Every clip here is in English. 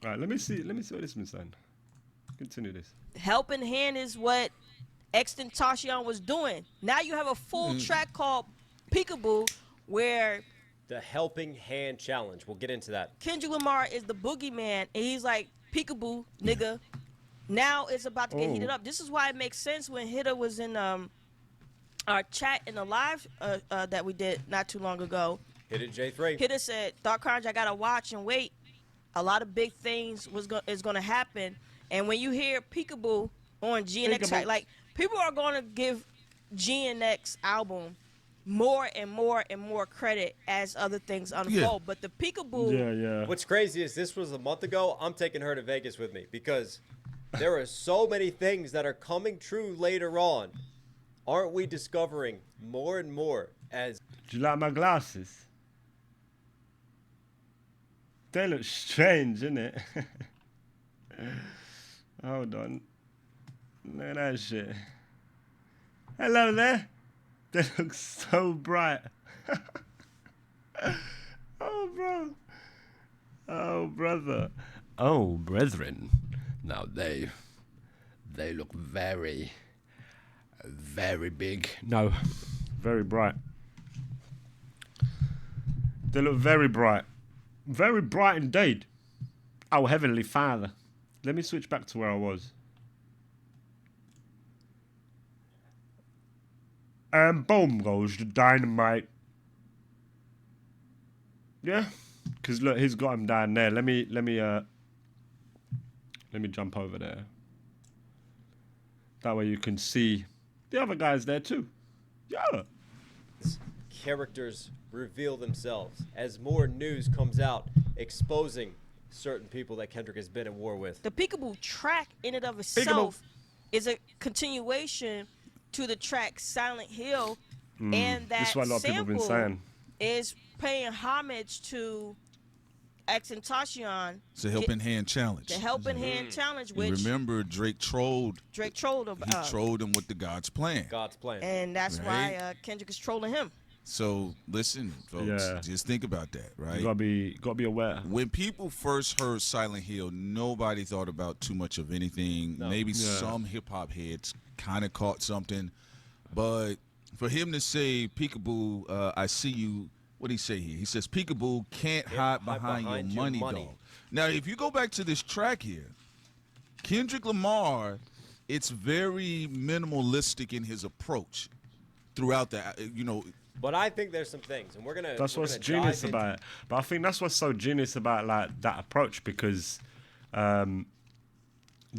All right, let me see. Let me see what this been saying. Continue this. Helping Hand is what Extentacion was doing. Now you have a full track called Peekaboo where The Helping Hand Challenge. We'll get into that. Kendrick Lamar is the boogeyman, and he's like, peekaboo, nigga. Now it's about to get heated Oh, up. This is why it makes sense when Hitta was in our chat in the live that we did not too long ago. Hit it, J3. Hitta said, Dark Carnage, I gotta watch and wait. A lot of big things is gonna happen. And when you hear peekaboo on GNX, Peekaboo. like people are gonna give GNX album more and more and more credit as other things unfold. But the peekaboo, yeah, yeah. What's crazy is this was a month ago. I'm taking her to Vegas with me because there are so many things that are coming true later on. Aren't we discovering more and more as Do you like my glasses? They look strange, innit? Hold on. Look at that shit. Hello there. They look so bright. Oh, bro. Oh, brother. Oh, brethren. Now they look very, very big. No, very bright. They look very bright. Very bright indeed. Oh, Heavenly Father. Let me switch back to where I was. And boom goes the dynamite. Yeah, because look, he's got him down there. Let me jump over there. That way you can see the other guys there too. Yeah. characters reveal themselves, as more news comes out exposing certain people that Kendrick has been at war with. The Peekaboo track in and of itself is a continuation to the track Silent Hill, and that This is what a lot of people have been sample saying. is paying homage to Extentacion. It's a helping hand challenge. The Helping Hand Challenge, which Remember, Drake trolled. Drake trolled him, He trolled him with the God's plan. God's plan. and that's Right. why Kendrick is trolling him. So listen, folks, Yeah. just think about that, right? You gotta be aware. When people first heard Silent Hill, nobody thought about too much of anything. No. Maybe Yeah. some hip hop heads kind of caught something, but for him to say, "Peekaboo, I see you," what did he say here? He says, "Peekaboo can't hide behind your money, dog." Now, if you go back to this track here, Kendrick Lamar, it's very minimalistic in his approach throughout the, But I think there's some things, and we're gonna. That's we're what's gonna genius dive about it. But I think that's what's so genius about like that approach, because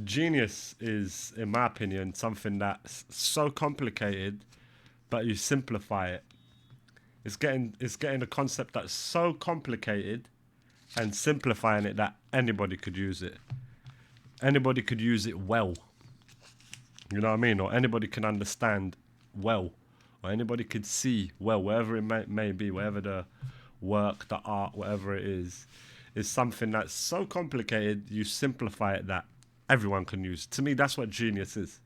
genius is, in my opinion, something that's so complicated, but you simplify it. It's getting a concept that's so complicated and simplifying it that anybody could use it. Anybody could use it well. You know what I mean? Or anybody can understand well. Or anybody could see well, wherever it may be, wherever the work, the art, whatever it is something that's so complicated, you simplify it that everyone can use. To me, that's what genius is.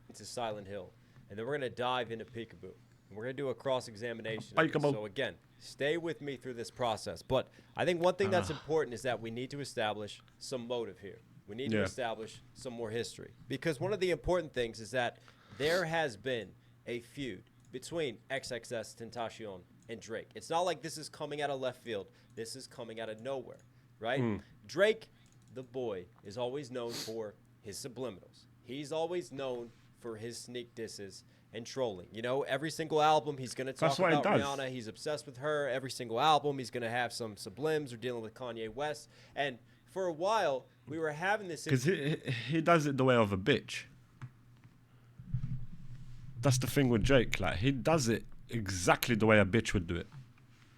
into Silent Hill, and then we're gonna dive into Peekaboo. And we're gonna do a cross-examination. of this. Peekaboo. So again, stay with me through this process. But I think one thing that's important is that we need to establish some motive here. We need to Yeah. establish some more history, because one of the important things is that there has been a feud between XXS Tentacion and Drake. It's not like this is coming out of left field. This is coming out of nowhere, right? Drake, the boy, is always known for his subliminals. He's always known for his sneak disses and trolling. You know, every single album he's going to talk That's what he about does. Rihanna. He's obsessed with her. Every single album he's going to have some sublims or dealing with Kanye West. And for a while, we were having this Because he does it the way of a bitch. That's the thing with Drake. Like, he does it exactly the way a bitch would do it.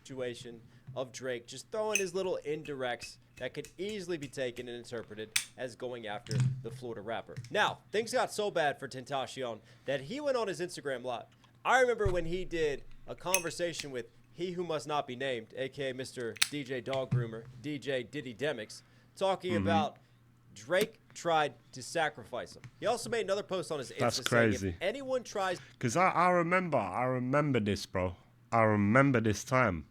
situation of Drake just throwing his little indirects that could easily be taken and interpreted as going after the Florida rapper. Now, things got so bad for Tentacion that he went on his Instagram Live. I remember when he did a conversation with He Who Must Not Be Named, aka Mr. DJ Dog Groomer, DJ Diddy Demix, talking about Drake tried to sacrifice him. He also made another post on his Insta That's saying crazy. if anyone tries Because I remember this, bro. I remember this time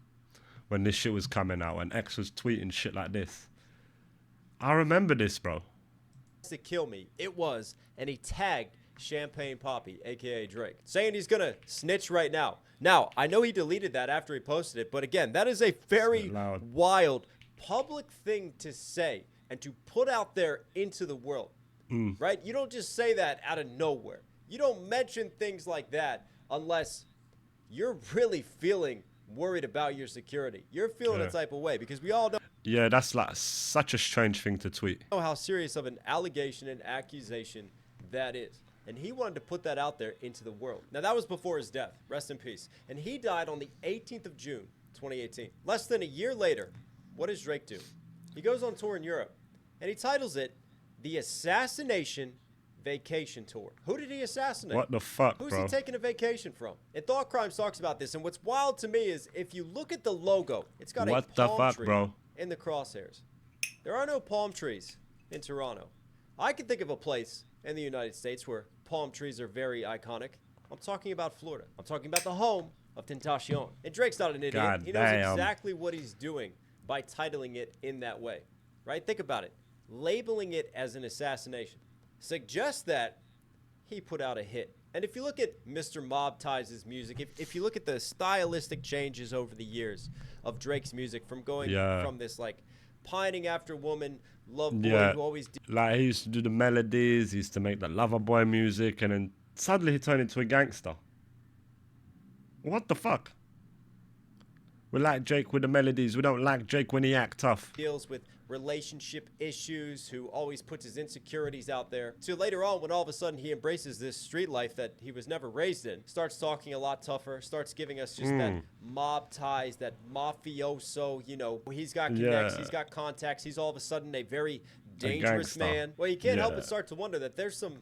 when this shit was coming out and X was tweeting shit like this. I remember this, bro. To kill me, it was, and he tagged Champagne Poppy, aka Drake, saying he's gonna snitch right now. Now, I know he deleted that after he posted it, but again, that is a very wild public thing to say and to put out there into the world, right? You don't just say that out of nowhere. You don't mention things like that unless you're really feeling worried about your security. You're feeling a type of way, because we all know. Yeah, that's like such a strange thing to tweet. How serious of an allegation and accusation that is. And he wanted to put that out there into the world. Now, that was before his death. Rest in peace. And he died on the 18th of June, 2018. Less than a year later, what does Drake do? He goes on tour in Europe, and he titles it The Assassination Vacation Tour. Who did he assassinate? What the fuck, Who's bro? he taking a vacation from? And Thought Crimes talks about this, and what's wild to me is if you look at the logo, it's got a palm tree in the crosshairs. There are no palm trees in Toronto. I can think of a place in the United States where palm trees are very iconic. I'm talking about Florida. I'm talking about the home of Tentacion. And Drake's not an idiot. God he knows damn. exactly what he's doing by titling it in that way, right? Think about it. Labeling it as an assassination suggests that he put out a hit. And if you look at Mr. Mob Ties' music, if you look at the stylistic changes over the years of Drake's music, from going from this like pining after woman, love boy who always like, he used to do the melodies, he used to make the lover boy music, and then suddenly he turned into a gangster. What the fuck? We like Drake with the melodies, we don't like Drake when he act tough. Deals with relationship issues, who always puts his insecurities out there. So later on, when all of a sudden he embraces this street life that he was never raised in, starts talking a lot tougher, starts giving us just that mob ties, that mafioso, you know, he's got connects, he's got contacts, he's all of a sudden a very dangerous man. Well, you can't help but start to wonder that there's some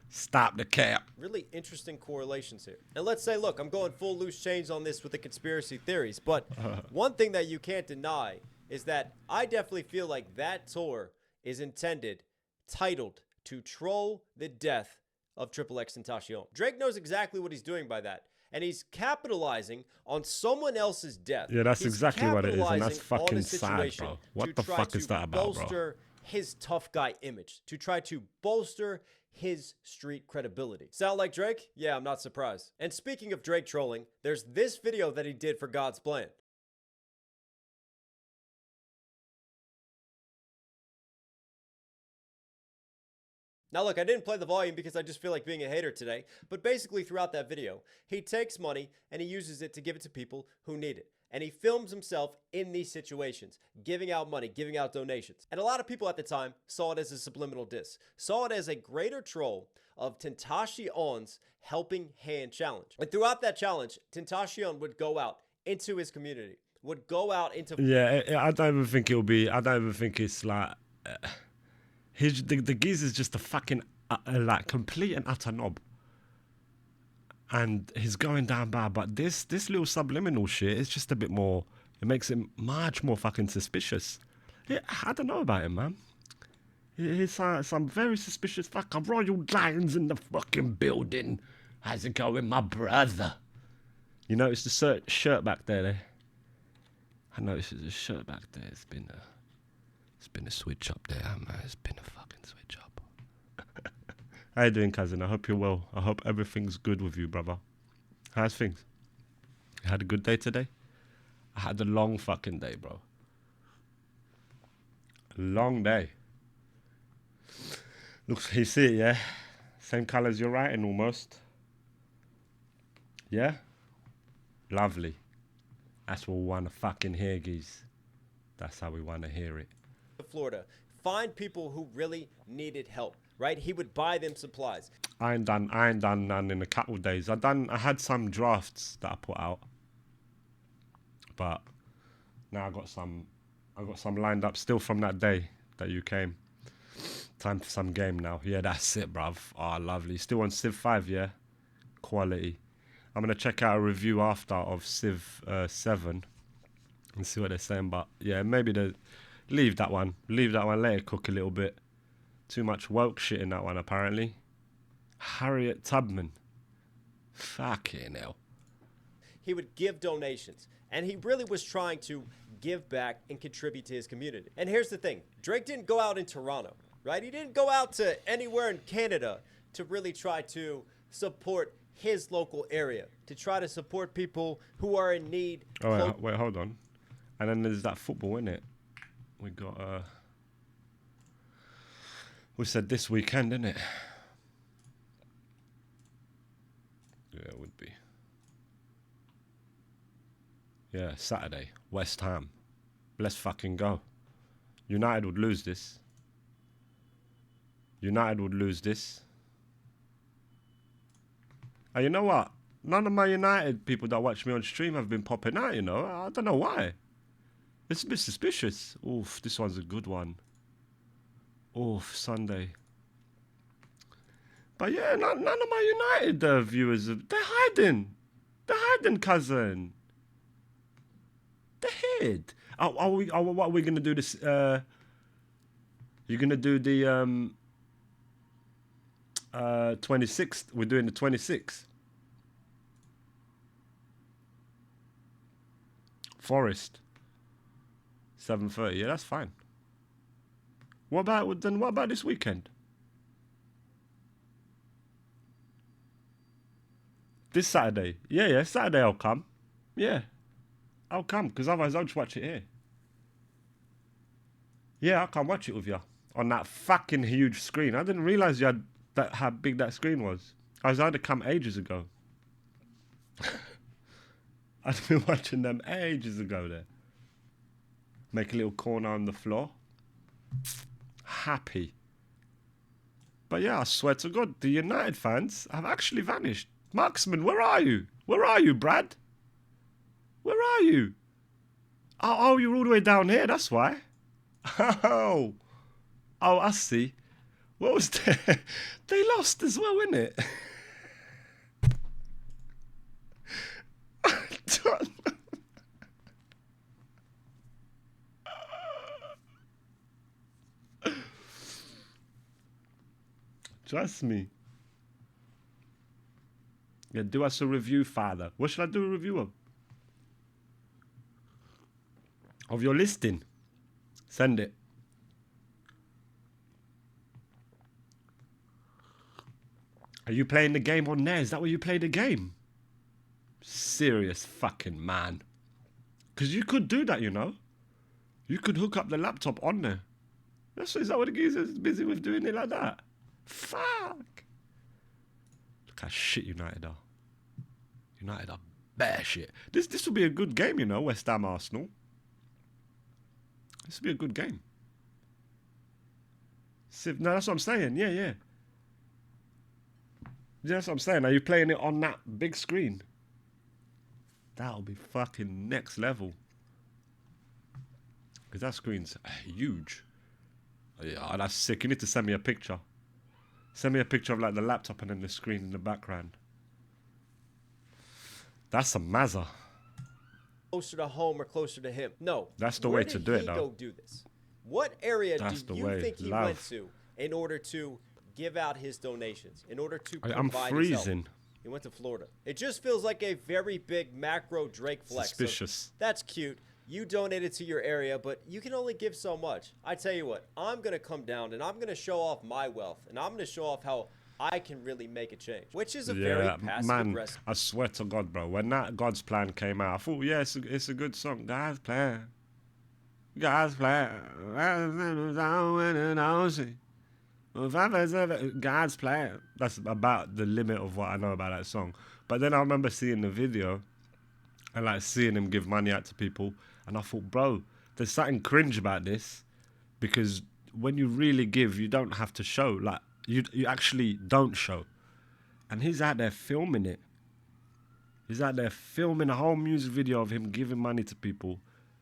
stop the cap. Really interesting correlations here. And let's say, look, I'm going full loose change on this with the conspiracy theories, but one thing that you can't deny is that I definitely feel like that tour is titled to troll the death of XXX Tentacion. Drake knows exactly what he's doing by that, and he's capitalizing on someone else's death. Yeah, that's exactly what it is, and that's fucking sad, bro. What the fuck is that about, bro? Bolster his tough guy image, to try to bolster his street credibility. Sound like Drake? Yeah, I'm not surprised. And speaking of Drake trolling, there's this video that he did for God's Plan. Now look, I didn't play the volume because I just feel like being a hater today, but basically throughout that video, he takes money and he uses it to give it to people who need it. And he films himself in these situations, giving out money, giving out donations. And a lot of people at the time saw it as a subliminal diss, saw it as a greater troll of Tentacion's Helping Hand Challenge. And throughout that challenge, Tentacion would go out into his community, would go out into... Yeah, I don't even think it'll be, I don't even think it's like... the geezer's just a fucking like complete and utter knob, and he's going down bad. But this little subliminal shit is just a bit more. It makes him much more fucking suspicious. Yeah, I don't know about him, man. He's some very suspicious fucking royal lions in the fucking building. How's it going, my brother? You notice the shirt back there? I noticed there's a shirt back there. It's been a switch up there, man. It's been a fucking switch up. How you doing, cousin? I hope you're well. I hope everything's good with you, brother. How's things? You had a good day today? I had a long fucking day, bro. A long day. Looks, you see it, yeah? Same colour as your writing, almost. Yeah? Lovely. That's what we want to fucking hear, geez. That's how we want to hear it. Florida, find people who really needed help, right? He would buy them supplies. I ain't done none in a couple of days. I had some drafts that I put out, but now I got some lined up still from that day that you came. Time for some game now. Yeah, that's it, bruv. Oh, lovely. Still on Civ 5, yeah? Quality. I'm gonna check out a review after of Civ 7 and see what they're saying, but yeah, maybe leave that one. Let it cook a little bit. Too much woke shit in that one, apparently. Harriet Tubman. Fucking hell. He would give donations, and he really was trying to give back and contribute to his community. And here's the thing. Drake didn't go out in Toronto, right? He didn't go out to anywhere in Canada to really try to support his local area, to try to support people who are in need. Oh, wait, hold on. And then there's that football, innit? We got, we said this weekend, innit? Yeah, it would be. Yeah, Saturday, West Ham. Let's fucking go. United would lose this. United would lose this. And you know what? None of my United people that watch me on stream have been popping out, you know? I don't know why. It's a bit suspicious. Oof, this one's a good one. Oof, Sunday. But yeah, none of my United viewers, they're hiding. They're hiding, cousin. They're hid. What are we going to do this? You're going to do the 26th. We're doing the 26th. Forest. 7:30. Yeah, that's fine. What about this weekend? This Saturday. Yeah, Saturday I'll come. Yeah. I'll come, because otherwise I'll just watch it here. Yeah, I can watch it with you. On that fucking huge screen. I didn't realise you had that how big that screen was. I was had to come ages ago. I'd been watching them ages ago there. Make a little corner on the floor. Happy. But yeah, I swear to God, the United fans have actually vanished. Marksman, where are you? Where are you, Brad? Where are you? Oh, you're all the way down here, that's why. Oh, I see. What was that? They lost as well, innit? Trust me. Yeah, do us a review, father. What should I do a review of? Of your listing. Send it. Are you playing the game on there? Is that where you play the game? Serious fucking man. Because you could do that, you know. You could hook up the laptop on there. Is that what the geezer's busy with, doing it like that? Fuck. Look how shit United are. United are bare shit. This will be a good game, you know, West Ham Arsenal. This will be a good game. No, that's what I'm saying. Yeah. That's what I'm saying. Are you playing it on that big screen? That'll be fucking next level. Because that screen's huge. Yeah, that's sick. You need to send me a picture. Send me a picture of like the laptop and then the screen in the background. That's a mazza. Closer to home or closer to him. No. That's the way to do it, though. Where did he go do this? What area do you think he went to in order to give out his donations, in order to provide I'm freezing. His help? He went to Florida. It just feels like a very big macro Drake flex. Suspicious. So that's cute. You donated to your area, but you can only give so much. I tell you what, I'm going to come down and I'm going to show off my wealth, and I'm going to show off how I can really make a change, which is a very passive-aggressive. I swear to God, bro, when that God's Plan came out, I thought, yeah, it's a good song. God's Plan. God's Plan. God's Plan. That's about the limit of what I know about that song. But then I remember seeing the video and like seeing him give money out to people, and I thought, bro, there's something cringe about this, because when you really give, you don't have to show. Like, you actually don't show. And he's out there filming it. He's out there filming a whole music video of him giving money to people.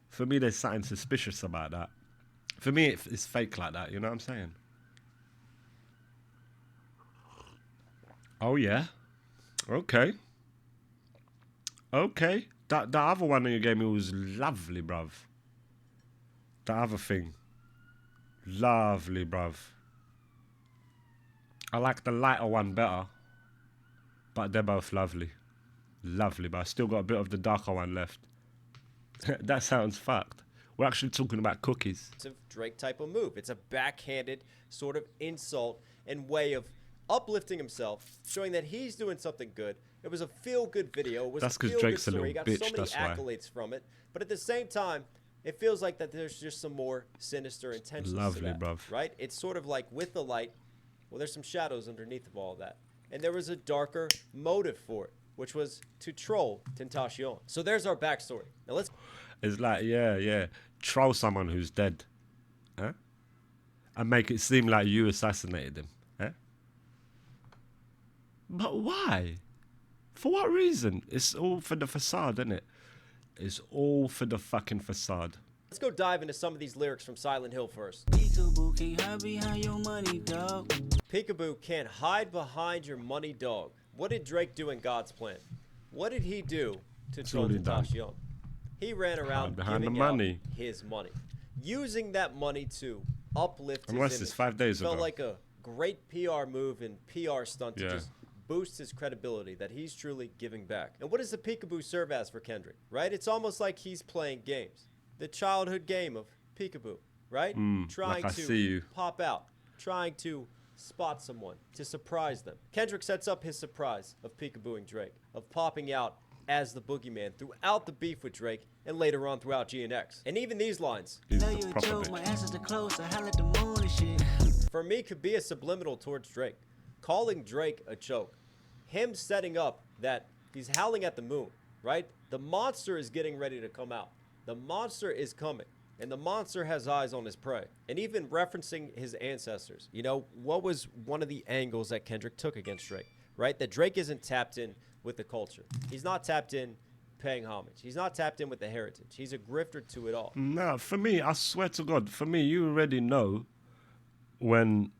For me, there's something suspicious about that. For me, it's fake like that, you know what I'm saying? Oh, yeah? Okay. That other one that you gave me was lovely, bruv. That other thing. Lovely, bruv. I like the lighter one better. But they're both lovely. Lovely, but I still got a bit of the darker one left. That sounds fucked. We're actually talking about cookies. Drake type of move. It's a backhanded sort of insult and way of uplifting himself, showing that he's doing something good. It was a feel-good video. It was That's a 'cause feel-good Drake's a story. little He got bitch, so many that's why. accolades from it. But at the same time, it feels like that there's just some more sinister intentions Lovely, to that, bruv. right? It's sort of like with the light, well, there's some shadows underneath of all of that. And there was a darker motive for it, which was to troll Tentacion. So there's our backstory. Now let's... It's like, yeah. Troll someone who's dead. Huh? And make it seem like you assassinated him. Huh? But why? For what reason? It's all for the facade, isn't it? It's all for the fucking facade. Let's go dive into some of these lyrics from Silent Hill first. Peekaboo can't hide behind your money, dog. Peekaboo can't hide behind your money, dog. What did Drake do in God's plan? What did he do to troll all he done. Tentacion? He ran around behind the giving money. out his money, using that money to uplift his Unless image. it's 5 days Felt ago. like a great PR move and PR stunt to Yeah. just boost his credibility that he's truly giving back. And what does the Peekaboo serve as for Kendrick, right? It's almost like he's playing games. The childhood game of Peekaboo, right? Trying like I to see you. pop out, trying to spot someone, to surprise them. Kendrick sets up his surprise of peekabooing Drake, of popping out as the boogeyman throughout the beef with Drake and later on throughout GNX. And even these lines, He's Know the you a proper joke, my bitch. answers are close, I holla at the moon and shit. for me, could be a subliminal towards Drake. Calling Drake a joke. Him setting up that he's howling at the moon, right? The monster is getting ready to come out. The monster is coming. And the monster has eyes on his prey. And even referencing his ancestors. You know, what was one of the angles that Kendrick took against Drake, right? That Drake isn't tapped in with the culture. He's not tapped in paying homage. He's not tapped in with the heritage. He's a grifter to it all. No, for me, I swear to God, for me, you already know when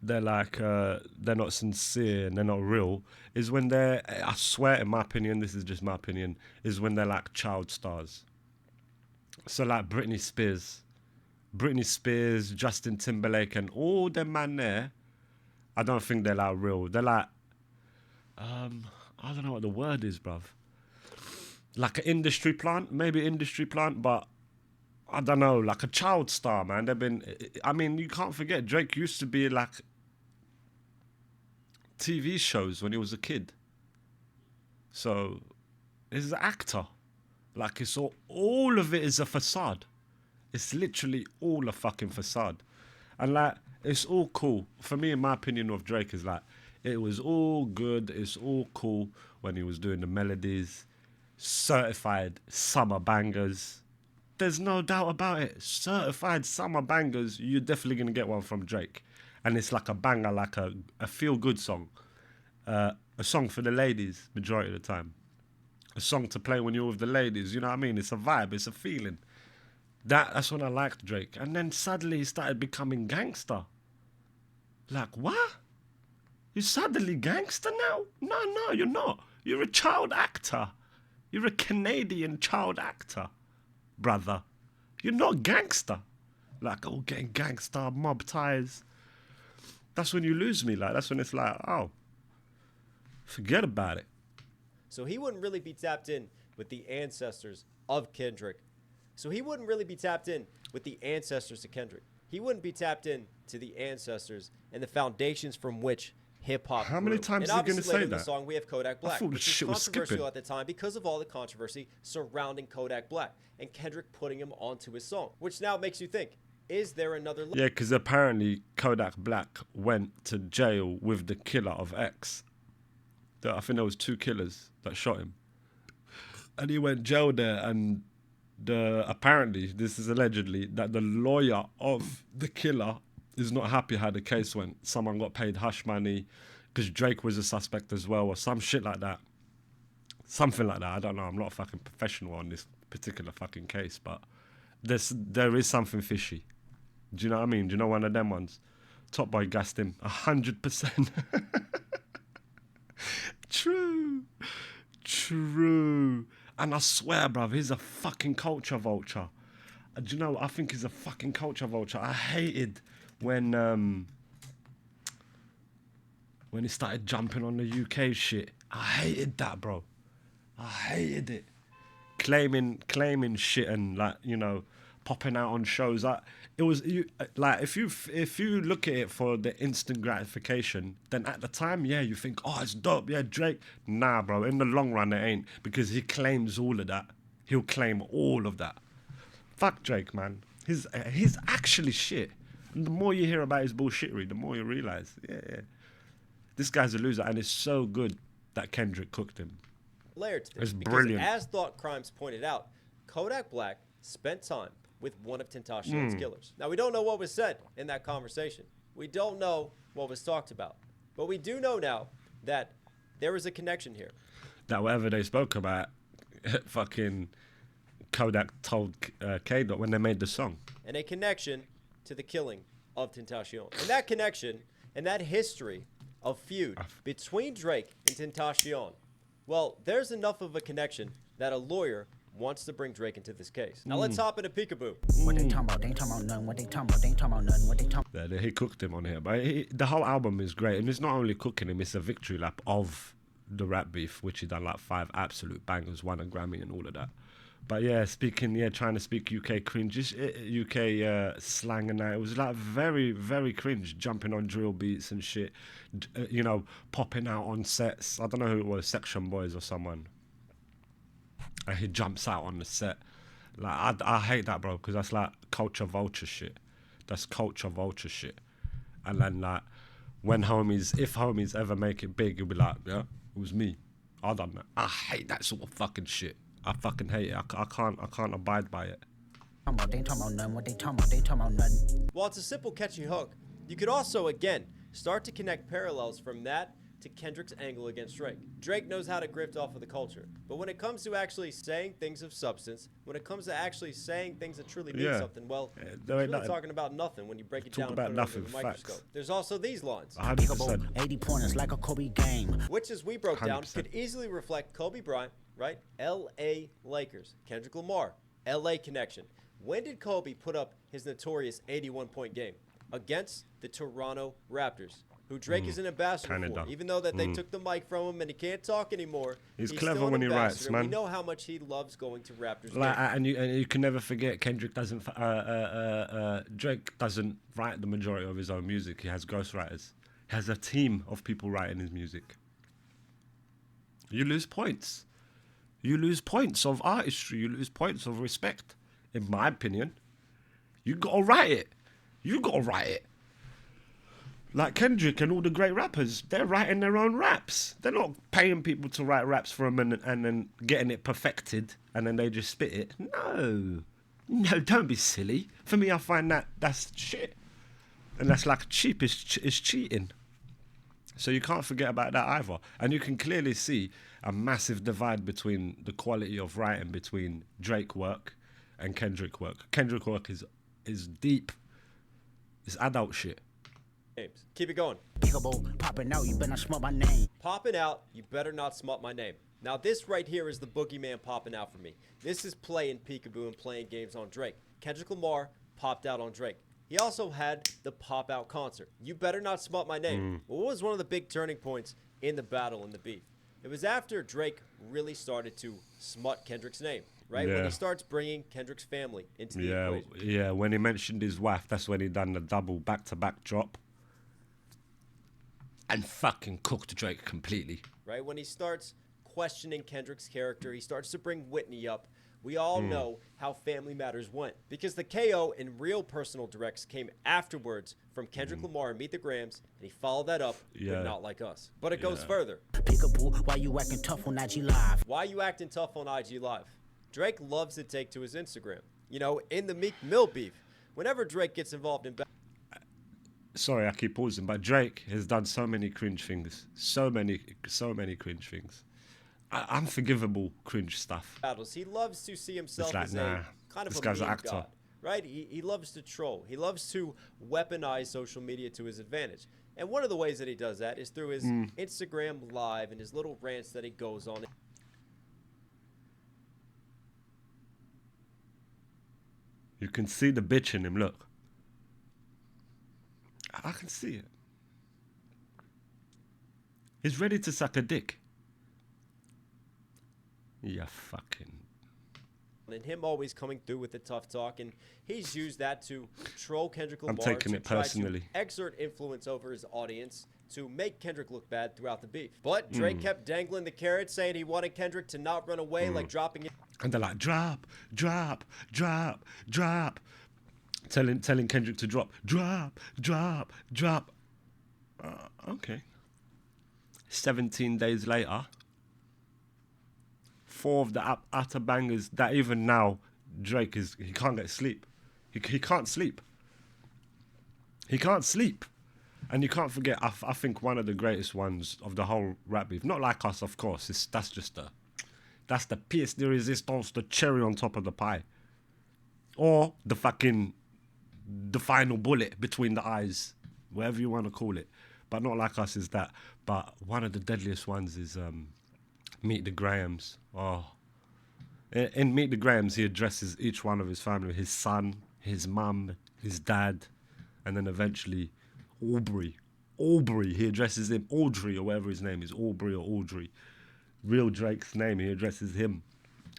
they're like, they're not sincere and they're not real, is when they're, I swear, in my opinion, this is just my opinion, is when they're like child stars. So like Britney Spears, Justin Timberlake, and all them man there, I don't think they're like real. They're like, I don't know what the word is, bruv. Like an industry plant, maybe industry plant, but I don't know, like a child star, man. They've been, I mean, you can't forget, Drake used to be like TV shows when he was a kid. So, he's an actor. Like, it's all of it is a facade. It's literally all a fucking facade. And like, it's all cool. For me, in my opinion of Drake is like, it was all good, it's all cool when he was doing the melodies, certified summer bangers. There's no doubt about it. Certified summer bangers, you're definitely going to get one from Drake. And it's like a banger, like a feel-good song. A song for the ladies, majority of the time. A song to play when you're with the ladies, you know what I mean? It's a vibe, it's a feeling. That's when I liked Drake. And then suddenly he started becoming gangster. Like, what? You're suddenly gangster now? No, you're not. You're a child actor. You're a Canadian child actor, brother. You're not gangster. Like, oh, getting gangster, mob ties. That's when you lose me. Like, that's when it's like, oh, forget about it. So he wouldn't really be tapped in with the ancestors of Kendrick. So he wouldn't really be tapped in with the ancestors of Kendrick. He wouldn't be tapped in to the ancestors and the foundations from which hip-hop How many grew. times And is he gonna obviously say later in the that? song we have Kodak Black, thought the which was shit was controversial skipping. at the time because of all the controversy surrounding Kodak Black and Kendrick putting him onto his song, which now makes you think, is there another Yeah, because apparently Kodak Black went to jail with the killer of X. I think there was 2 killers that shot him. And he went jail there, and apparently, this is allegedly, that the lawyer of the killer is not happy how the case went. Someone got paid hush money because Drake was a suspect as well, or some shit like that. Something like that. I don't know. I'm not a fucking professional on this particular fucking case, but there is something fishy. Do you know what I mean? Do you know one of them ones? Top Boy gassed him 100%. True. And I swear, bruv, he's a fucking culture vulture. Do you know, I think he's a fucking culture vulture. I hated when he started jumping on the UK shit. I hated that, bro. I hated it. claiming shit and like, you know, popping out on shows. Like it was you like if you look at it for the instant gratification, then at the time, yeah, you think, oh, it's dope, yeah, Drake. Nah, bro. In the long run, it ain't, because he claims all of that. He'll claim all of that. Fuck Drake, man. He's actually shit. And the more you hear about his bullshittery, the more you realize, yeah, this guy's a loser, and it's so good that Kendrick cooked him. Layer to this, It's because brilliant. as Thought Crimes pointed out, Kodak Black spent time with one of Tentacion's killers. Now, we don't know what was said in that conversation. We don't know what was talked about. But we do know now that there is a connection here. That whatever they spoke about, fucking Kodak told K-Dot when they made the song. And a connection to the killing of Tentacion. And that connection and that history of feud between Drake and Tentacion, well, there's enough of a connection that a lawyer wants to bring Drake into this case. Now let's hop into Peekaboo. What they talking about? They ain't talking about nothing. What they talking about? They ain't talking about nothing. What they talking Yeah, he cooked him on here, but the whole album is great, and it's not only cooking him; it's a victory lap of the rap beef, which he done like 5 absolute bangers, won a Grammy and all of that. But yeah, trying to speak UK cringe, UK slang and that. It was like very, very cringe, jumping on drill beats and shit, you know, popping out on sets. I don't know who it was, Section Boys or someone. And he jumps out on the set. Like, I hate that, bro, because that's like culture vulture shit. That's culture vulture shit. And then like, if homies ever make it big, you'll be like, yeah, it was me. I done that. I hate that sort of fucking shit. I fucking hate it. I can't abide by it. about? They ain't talking about nothing. What they talking about? They talking about nothing. While it's a simple, catchy hook, you could also, again, start to connect parallels from that to Kendrick's angle against Drake. Drake knows how to grift off of the culture. But when it comes to actually saying things of substance, when it comes to actually saying things that truly mean something, well, there ain't he's really nothing. talking about nothing when you break it down and about put it nothing, under the microscope. facts. There's also these lines, 100%. 80 pointers like a Kobe game. which, as we broke down, 100%. could easily reflect Kobe Bryant, right? L.A. Lakers. Kendrick Lamar, L.A. connection. When did Kobe put up his notorious 81-point game? Against the Toronto Raptors, who Drake is an ambassador Canada. for. Even though that they took the mic from him and he can't talk anymore, He's still clever an when he writes, ambassador. man. We know how much he loves going to Raptors Like, games. and you can never forget, Kendrick doesn't. Drake doesn't write the majority of his own music. He has ghostwriters. He has a team of people writing his music. You lose points. You lose points of artistry. You lose points of respect. In my opinion, you gotta write it. You gotta write it. Like Kendrick and all the great rappers, they're writing their own raps. They're not paying people to write raps for them and then getting it perfected and then they just spit it. No, don't be silly. For me, I find that's shit, and that's like cheap. It's cheating. So you can't forget about that either. And you can clearly see a massive divide between the quality of writing between Drake work and Kendrick work. Kendrick work is deep. It's adult shit. Games. Keep it going. Peekaboo, popping out, you better not smell my name. Popping out, you better not smut my name. Now this right here is the boogeyman popping out for me. This is playing peekaboo and playing games on Drake. Kendrick Lamar popped out on Drake. He also had the pop out concert. You better not smut my name. What was one of the big turning points in the battle and the beef? It was after Drake really started to smut Kendrick's name, right? When Yeah. he starts bringing Kendrick's family into the equation. Yeah. When he mentioned his wife, that's when he done the double back-to-back drop. And fucking cooked Drake completely. Right? When he starts questioning Kendrick's character, he starts to bring Whitney up. We all know how Family Matters went because the KO and real personal directs came afterwards from Kendrick Lamar and Meet the Grams, and he followed that up Yeah. with Not Like Us. But it goes further. Peekaboo, why you acting tough on IG Live? Why you acting tough on IG Live? Drake loves to take to his Instagram. You know, in the Meek Mill beef, whenever Drake gets involved in Sorry, I keep pausing, but Drake has done so many cringe things. So many cringe things. Unforgivable cringe stuff. battles, he loves to see himself like, as nah, a kind of this a guy's an meme actor. god, right? He loves to troll. He loves to weaponize social media to his advantage. And one of the ways that he does that is through his Instagram Live and his little rants that he goes on. You can see the bitch in him, look. I can see it. He's ready to suck a dick. Yeah, fucking... and him always coming through with the tough talk, and he's used that to troll Kendrick I'm Lamar, taking to it try personally. to exert influence over his audience to make Kendrick look bad throughout the beef. But Drake kept dangling the carrot, saying he wanted Kendrick to not run away, like dropping it. And they're like, drop, drop, drop, drop. Telling Kendrick to drop, drop, drop, drop. Okay. 17 days later, 4 of the utter bangers that even now Drake he can't get sleep. He can't sleep. He can't sleep. And you can't forget, I think one of the greatest ones of the whole rap beef. Not Like Us, of course. That's the pièce de résistance, the cherry on top of the pie. Or the final bullet between the eyes, whatever you want to call it. But Not Like Us is that. But one of the deadliest ones is Meet the Grahams. Oh. In Meet the Grahams, he addresses each one of his family, his son, his mum, his dad, and then eventually Aubrey, he addresses him, Audrey or whatever his name is, Aubrey or Audrey. Real Drake's name, he addresses him.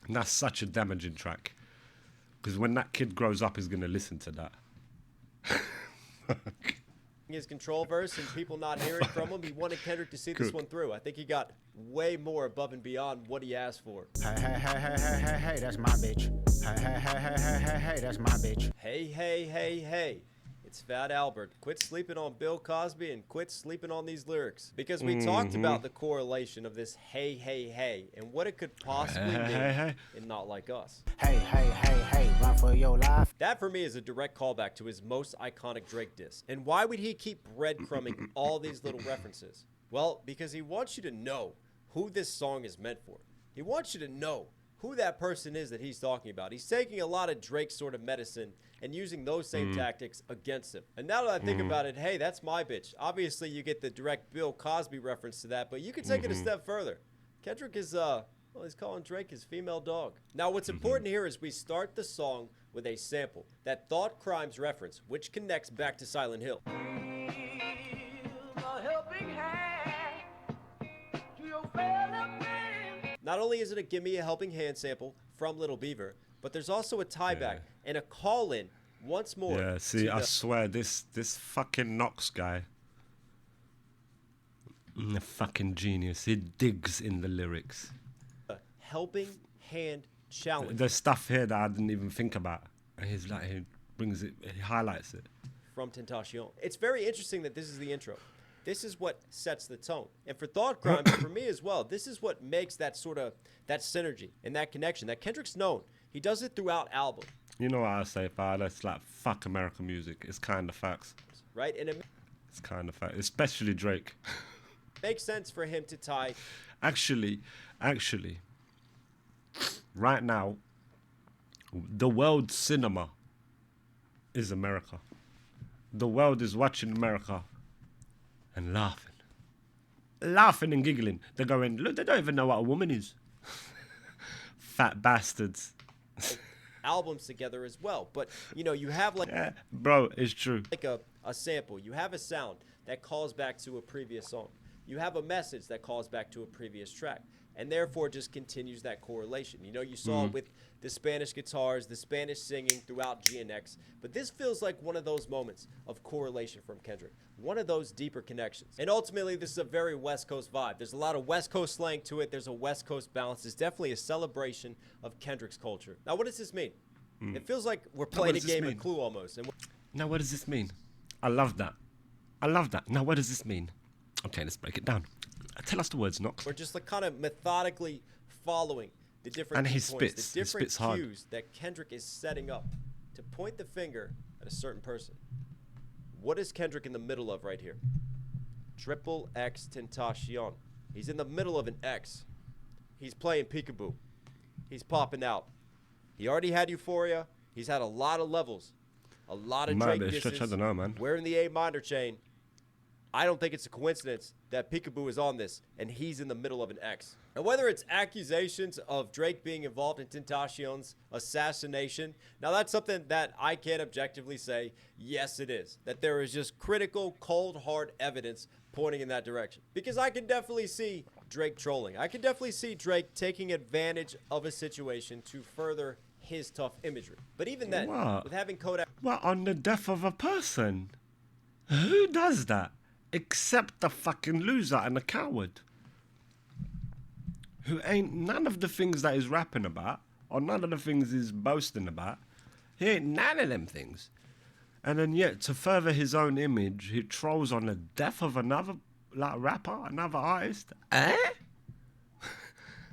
And that's such a damaging track. Because when that kid grows up, he's going to listen to that. His control verse and people not hearing from him, he wanted Kendrick to see this one through. I think he got way more above and beyond what he asked for. Hey, that's my bitch. Hey, that's my bitch. Hey. It's Fat Albert. Quit sleeping on Bill Cosby and quit sleeping on these lyrics. Because we talked about the correlation of this hey, and what it could possibly mean in Not Like Us. Hey, run for your life. That for me is a direct callback to his most iconic Drake diss. And why would he keep breadcrumbing all these little references? Well, because he wants you to know who this song is meant for. He wants you to know who that person is that he's talking about. He's taking a lot of Drake sort of medicine and using those same tactics against him. And now that I think about it, hey, that's my bitch. Obviously, you get the direct Bill Cosby reference to that, but you can take it a step further. Kendrick is, he's calling Drake his female dog. Now, what's important here is we start the song with a sample, that Thought Crimes reference, which connects back to Silent Hill. Not only is it a Give Me a Helping Hand sample from Little Beaver, but there's also a tie-back and a call-in once more. Yeah, see, I swear, this fucking Knox guy, a fucking genius. He digs in the lyrics. A helping hand challenge. There's stuff here that I didn't even think about. And he's like, he brings it, he highlights it. From Tentacion. It's very interesting that this is the intro. This is what sets the tone. And for Thought Crimes, for me as well, this is what makes that sort of, that synergy and that connection that Kendrick's known. He does it throughout album. You know what I say, Father? It's like, fuck American music. It's kind of facts. Right? And it It's kind of facts. Especially Drake. makes sense for him to tie. Actually, right now, the world cinema is America. The world is watching America and laughing and giggling. They're going, look, they don't even know what a woman is. Fat bastards. Albums together as well. But, you know, you have like, Yeah, bro, it's true. like a sample. You have a sound that calls back to a previous song. You have a message that calls back to a previous track. And therefore just continues that correlation. You know, you saw it with the Spanish guitars, the Spanish singing throughout GNX. But this feels like one of those moments of correlation from Kendrick. One of those deeper connections. And ultimately, this is a very West Coast vibe. There's a lot of West Coast slang to it. There's a West Coast balance. It's definitely a celebration of Kendrick's culture. Now, what does this mean? It feels like we're playing a game of Clue almost. And Now, what does this mean? I love that. Now, what does this mean? Okay, let's break it down. Tell us the words, Knox. we're just like kind of methodically following the different And he key points, spits. the He different spits hard. cues that Kendrick is setting up to point the finger at a certain person. What is Kendrick in the middle of right here? Triple X Tentacion. He's in the middle of an X. He's playing peekaboo. He's popping out. He already had Euphoria. He's had a lot of levels. A lot of Man, Drake but stretch, I disses. don't know, man. We're in the A minor chain. I don't think it's a coincidence that Peekaboo is on this and he's in the middle of an X. And whether it's accusations of Drake being involved in Tentacion's assassination, now that's something that I can't objectively say, yes it is. That there is just critical, cold, hard evidence pointing in that direction. Because I can definitely see Drake trolling. I can definitely see Drake taking advantage of a situation to further his tough imagery. But even then, What? with having Kodak What, on the death of a person? Who does that? Except the fucking loser and the coward. Who ain't none of the things that he's rapping about, or none of the things he's boasting about. He ain't none of them things. And then yet, to further his own image, he trolls on the death of another rapper, another artist. Eh?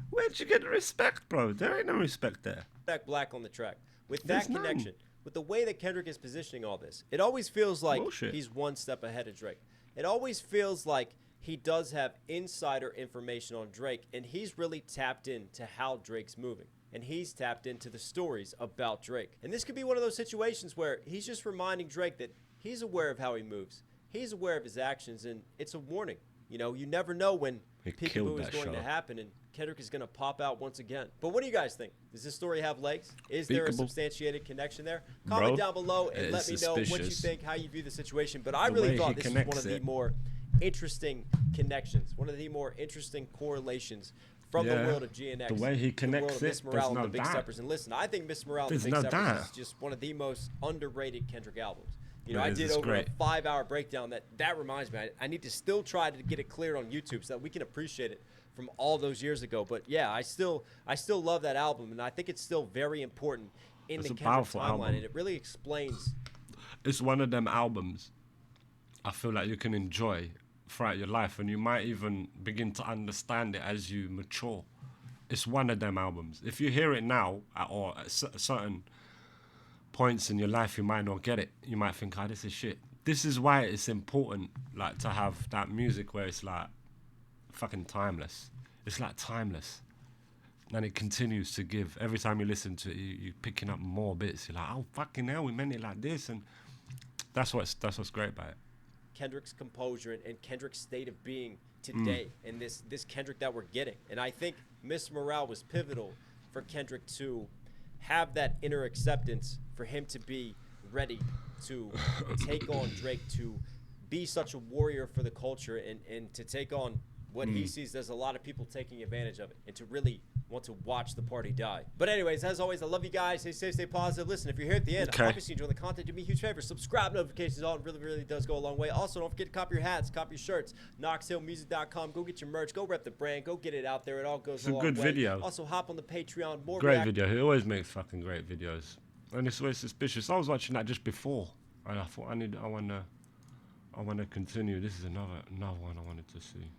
Where'd you get the respect, bro? There ain't no respect there. Black on the track. With There's that none. connection, with the way that Kendrick is positioning all this, it always feels like Bullshit. he's one step ahead of Drake. It always feels like he does have insider information on Drake, and he's really tapped into how Drake's moving. And he's tapped into the stories about Drake. And this could be one of those situations where he's just reminding Drake that he's aware of how he moves. He's aware of his actions, and it's a warning. You know, you never know when Peekaboo is going to happen, and Kendrick is going to pop out once again. But what do you guys think? Does this story have legs? Is there a substantiated connection there? Comment down below and let me know what you think, how you view the situation. But I really thought this was one of the more interesting connections, one of the more interesting correlations from the world of GNX. The way he connects the world of Miss it, Morale there's and the no Big doubt. Steppers. And listen, I think Miss Morale and the There's Big no Steppers doubt. is just one of the most underrated Kendrick albums. You know, It I is, did it's over great. a 5-hour breakdown. That reminds me, I need to still try to get it cleared on YouTube so that we can appreciate it from all those years ago. But yeah, I still love that album, and I think it's still very important in It's the a Kendrick powerful timeline, album. and it really explains. It's one of them albums I feel like you can enjoy throughout your life, and you might even begin to understand it as you mature. It's one of them albums. If you hear it now, or at certain points in your life, you might not get it. You might think, "Oh, this is shit." This is why it's important, like, to have that music where it's like fucking timeless. It's like timeless, and it continues to give. Every time you listen to it, you're picking up more bits. You're like, "Oh fucking hell, we meant it like this," and that's what's great about it. Kendrick's composure and Kendrick's state of being today, and this Kendrick that we're getting. And I think Miss Morale was pivotal for Kendrick to have that inner acceptance, for him to be ready to take on Drake, to be such a warrior for the culture, and to take on what he sees as a lot of people taking advantage of it, and to really want to watch the party die. But anyways, as always, I love you guys. Stay safe, stay positive. Listen, if you're here at the end, obviously enjoy the content. Do me a huge favor. Subscribe, notifications on. It really, really does go a long way. Also, don't forget to copy your hats, copy your shirts. KnoxHillMusic.com. Go get your merch. Go rep the brand. Go get it out there. It all goes a long way. It's a good video. Also, hop on the Patreon. More Great video. He always makes fucking great videos, and it's always suspicious. I was watching that just before, and I thought I want to continue. This is another one I wanted to see.